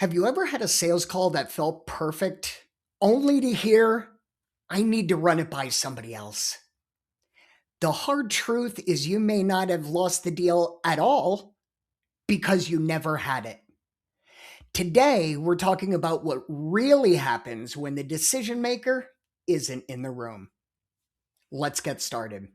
Have you ever had a sales call that felt perfect, only to hear, I need to run it by somebody else? The hard truth is you may not have lost the deal at all because you never had it. Today, we're talking about what really happens when the decision maker isn't in the room. Let's get started.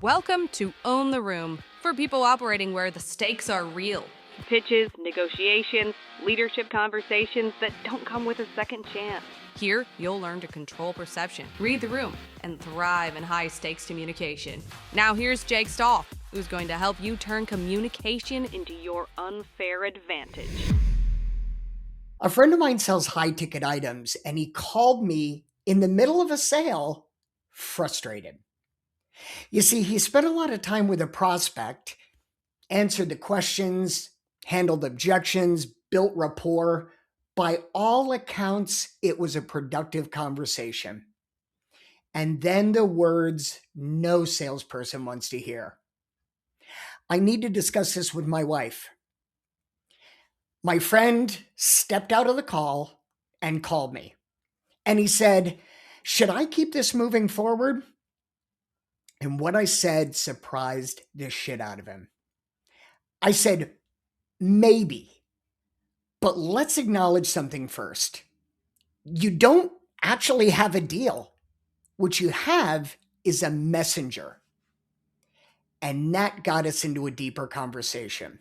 Welcome to Own the Room for people operating where the stakes are real. Pitches, negotiations, leadership conversations that don't come with a second chance. Here, you'll learn to control perception, read the room, and thrive in high-stakes communication. Now here's Jake Stahl, who's going to help you turn communication into your unfair advantage. A friend of mine sells high-ticket items, and he called me in the middle of a sale, frustrated. You see, he spent a lot of time with a prospect, answered the questions, handled objections, built rapport. By all accounts, it was a productive conversation. And then the words no salesperson wants to hear. I need to discuss this with my wife. My friend stepped out of the call and called me. And he said, should I keep this moving forward? And what I said surprised the shit out of him. I said, maybe, but let's acknowledge something first. You don't actually have a deal. What you have is a messenger. And that got us into a deeper conversation.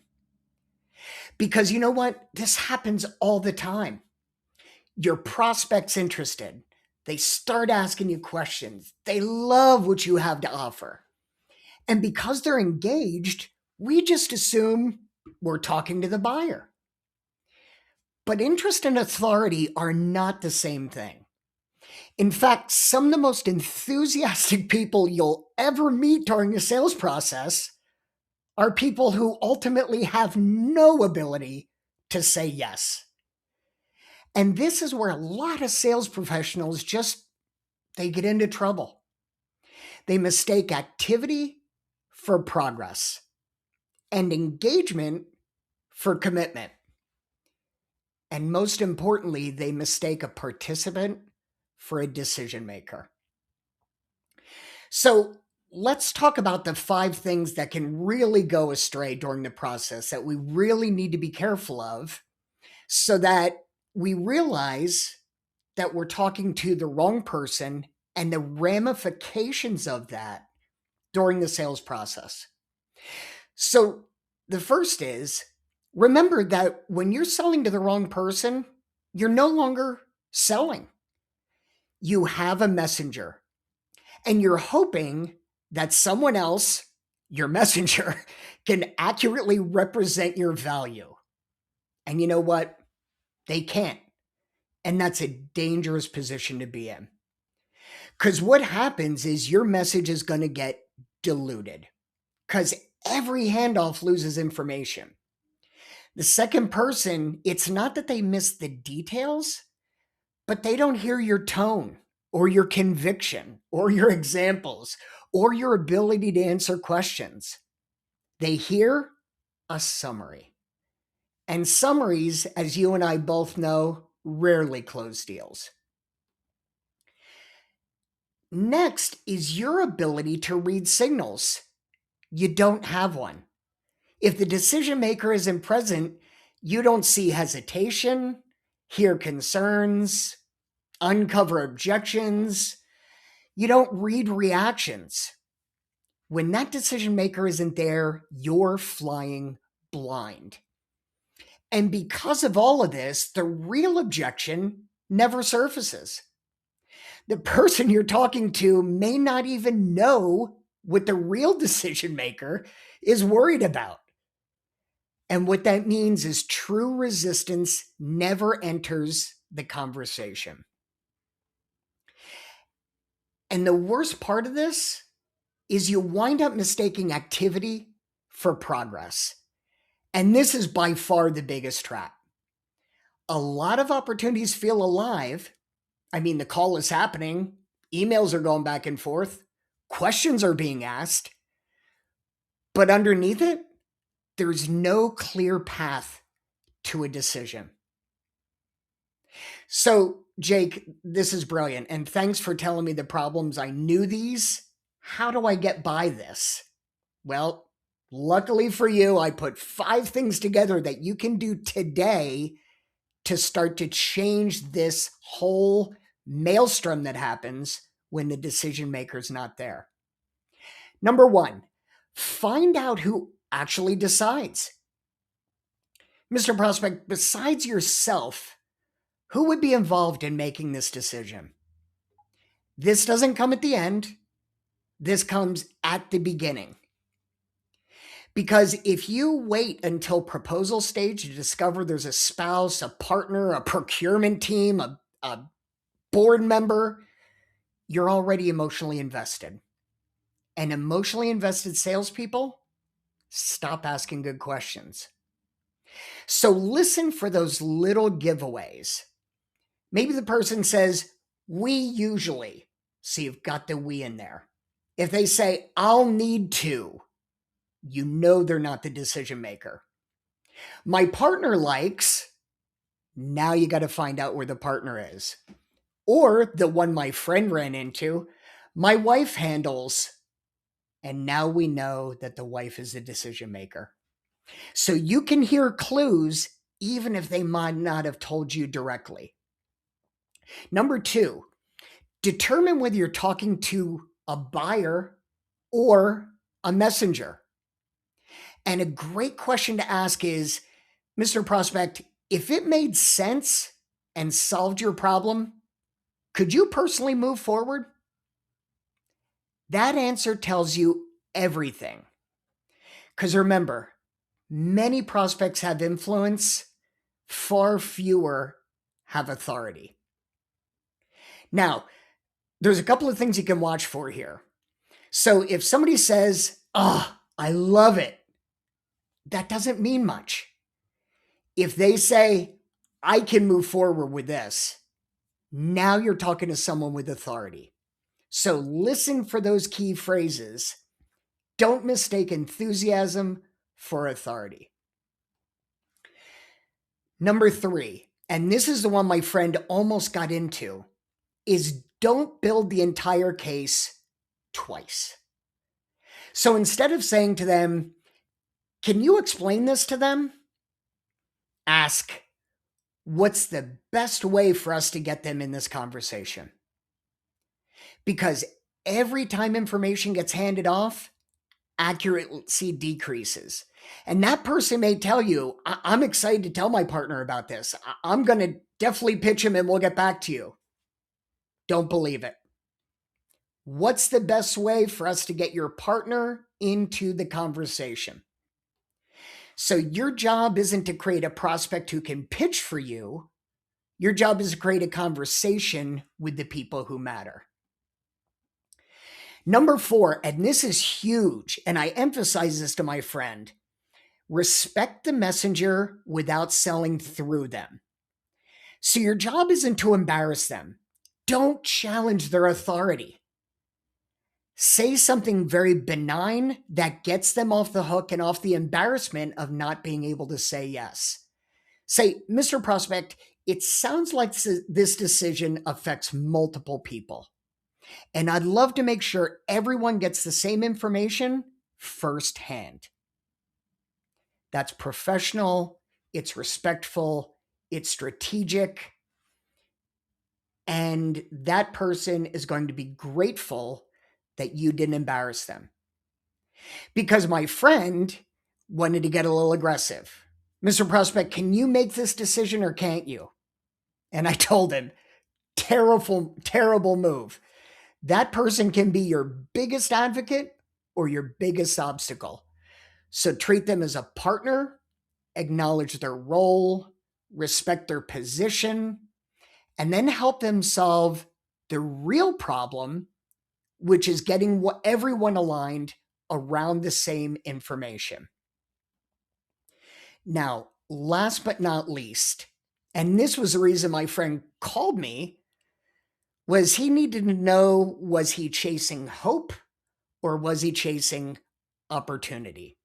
Because you know what? This happens all the time. Your prospect's interested. They start asking you questions. They love what you have to offer. And because they're engaged, we just assume we're talking to the buyer. But interest and authority are not the same thing. In fact, some of the most enthusiastic people you'll ever meet during a sales process are people who ultimately have no ability to say yes. And this is where a lot of sales professionals they get into trouble. They mistake activity for progress and engagement for commitment. And most importantly, they mistake a participant for a decision maker. So let's talk about the 5 things that can really go astray during the process that we really need to be careful of so that we realize that we're talking to the wrong person and the ramifications of that during the sales process. So the first is, remember that when you're selling to the wrong person, you're no longer selling. You have a messenger, and you're hoping that someone else, your messenger, can accurately represent your value. And you know what? They can't. And that's a dangerous position to be in. Because what happens is your message is going to get diluted because every handoff loses information. The second person, it's not that they miss the details, but they don't hear your tone or your conviction or your examples or your ability to answer questions. They hear a summary. And summaries, as you and I both know, rarely close deals. Next is your ability to read signals. You don't have one. If the decision maker isn't present, you don't see hesitation, hear concerns, uncover objections. You don't read reactions. When that decision maker isn't there, you're flying blind. And because of all of this, the real objection never surfaces. The person you're talking to may not even know what the real decision maker is worried about. And what that means is true resistance never enters the conversation. And the worst part of this is you wind up mistaking activity for progress. And this is by far the biggest trap. A lot of opportunities feel alive. I mean, the call is happening. Emails are going back and forth. Questions are being asked. But underneath it, there's no clear path to a decision. So, Jake, this is brilliant. And thanks for telling me the problems. I knew these. How do I get by this? Well, luckily for you, I put 5 things together that you can do today to start to change this whole maelstrom that happens when the decision maker's not there. Number 1, find out who actually decides. Mr. Prospect, besides yourself, who would be involved in making this decision? This doesn't come at the end. This comes at the beginning. Because if you wait until proposal stage to discover there's a spouse, a partner, a procurement team, a board member, you're already emotionally invested. And emotionally invested salespeople stop asking good questions. So listen for those little giveaways. Maybe the person says, we usually, so you've got the we in there. If they say, I'll need to, you know they're not the decision maker. My partner likes, now you got to find out where the partner is. Or the one my friend ran into, my wife handles, and now we know that the wife is the decision maker. So you can hear clues even if they might not have told you directly. Number 2, determine whether you're talking to a buyer or a messenger. And a great question to ask is, Mr. Prospect, if it made sense and solved your problem, could you personally move forward? That answer tells you everything. Because remember, many prospects have influence, far fewer have authority. Now, there's a couple of things you can watch for here. So if somebody says, oh, I love it, that doesn't mean much. If they say, I can move forward with this, now you're talking to someone with authority. So listen for those key phrases. Don't mistake enthusiasm for authority. Number 3, and this is the one my friend almost got into, is don't build the entire case twice. So instead of saying to them, can you explain this to them? Ask, what's the best way for us to get them in this conversation? Because every time information gets handed off, accuracy decreases. And that person may tell you, I'm excited to tell my partner about this. I'm going to definitely pitch him and we'll get back to you. Don't believe it. What's the best way for us to get your partner into the conversation? So your job isn't to create a prospect who can pitch for you. Your job is to create a conversation with the people who matter. Number 4, and this is huge, and I emphasize this to my friend, respect the messenger without selling through them. So your job isn't to embarrass them. Don't challenge their authority. Say something very benign that gets them off the hook and off the embarrassment of not being able to say yes. Say, Mr. Prospect, it sounds like this decision affects multiple people. And I'd love to make sure everyone gets the same information firsthand. That's professional, it's respectful, it's strategic, and that person is going to be grateful that you didn't embarrass them. Because my friend wanted to get a little aggressive. Mr. Prospect, can you make this decision or can't you? And I told him, terrible move. That person can be your biggest advocate or your biggest obstacle. So treat them as a partner, acknowledge their role, respect their position, and then help them solve the real problem, which is getting everyone aligned around the same information. Now, last but not least, and this was the reason my friend called me, was he needed to know, was he chasing hope or was he chasing opportunity?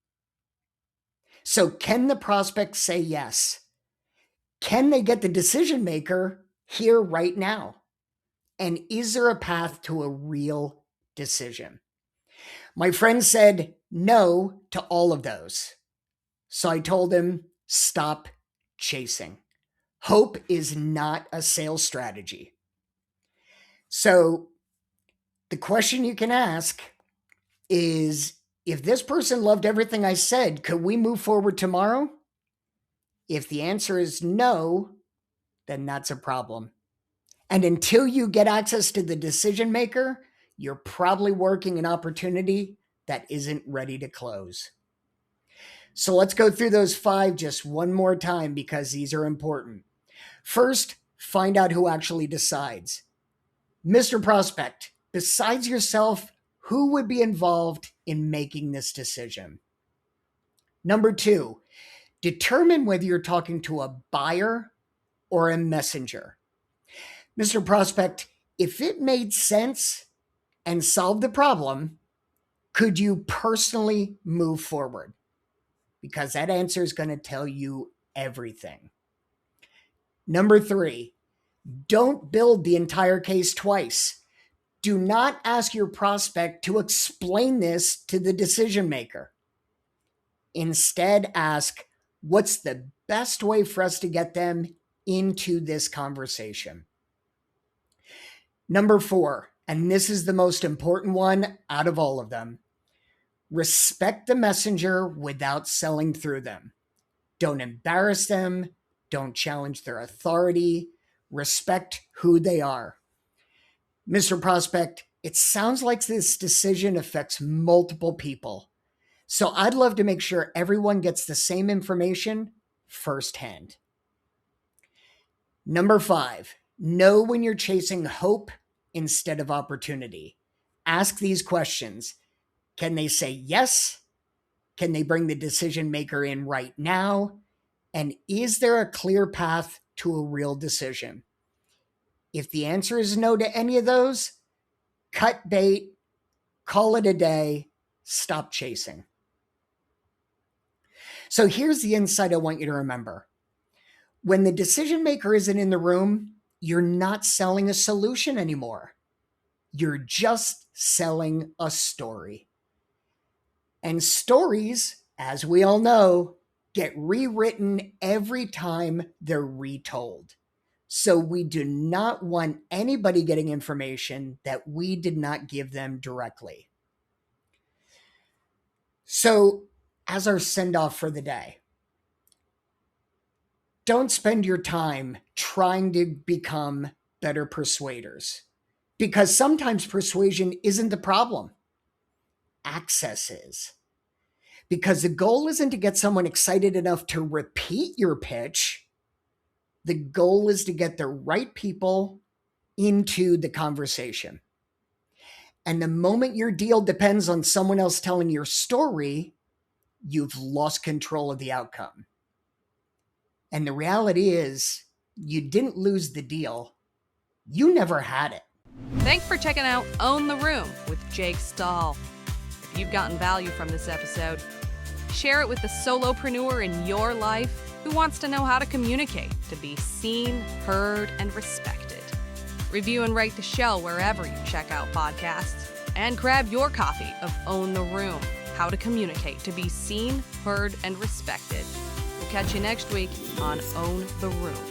So can the prospect say yes? Can they get the decision maker here right now? And is there a path to a real decision? My friend said no to all of those. So I told him, stop chasing. Hope is not a sales strategy. So the question you can ask is, if this person loved everything I said, could we move forward tomorrow? If the answer is no, then that's a problem. And until you get access to the decision maker, you're probably working an opportunity that isn't ready to close. So let's go through those 5 just one more time because these are important. First, find out who actually decides. Mr. Prospect, besides yourself, who would be involved in making this decision? Number 2, determine whether you're talking to a buyer or a messenger. Mr. Prospect, if it made sense and solved the problem, could you personally move forward? Because that answer is going to tell you everything. Number 3, don't build the entire case twice. Do not ask your prospect to explain this to the decision maker. Instead, ask, what's the best way for us to get them into this conversation? Number 4, and this is the most important one out of all of them, respect the messenger without selling through them. Don't embarrass them. Don't challenge their authority. Respect who they are. Mr. Prospect, it sounds like this decision affects multiple people. So I'd love to make sure everyone gets the same information firsthand. Number 5, know when you're chasing hope instead of opportunity. Ask these questions. Can they say yes? Can they bring the decision maker in right now? And is there a clear path to a real decision? If the answer is no to any of those, cut bait, call it a day, stop chasing. So here's the insight I want you to remember. When the decision maker isn't in the room, you're not selling a solution anymore. You're just selling a story. And stories, as we all know, get rewritten every time they're retold. So we do not want anybody getting information that we did not give them directly. So as our send-off for the day, don't spend your time trying to become better persuaders, because sometimes persuasion isn't the problem. Access is. Because the goal isn't to get someone excited enough to repeat your pitch. The goal is to get the right people into the conversation. And the moment your deal depends on someone else telling your story, you've lost control of the outcome. And the reality is, you didn't lose the deal. You never had it. Thanks for checking out Own the Room with Jake Stahl. If you've gotten value from this episode, share it with the solopreneur in your life who wants to know how to communicate to be seen, heard, and respected. Review and rate the show wherever you check out podcasts. And grab your copy of Own the Room, How to Communicate to be Seen, Heard, and Respected. We'll catch you next week on Own the Room.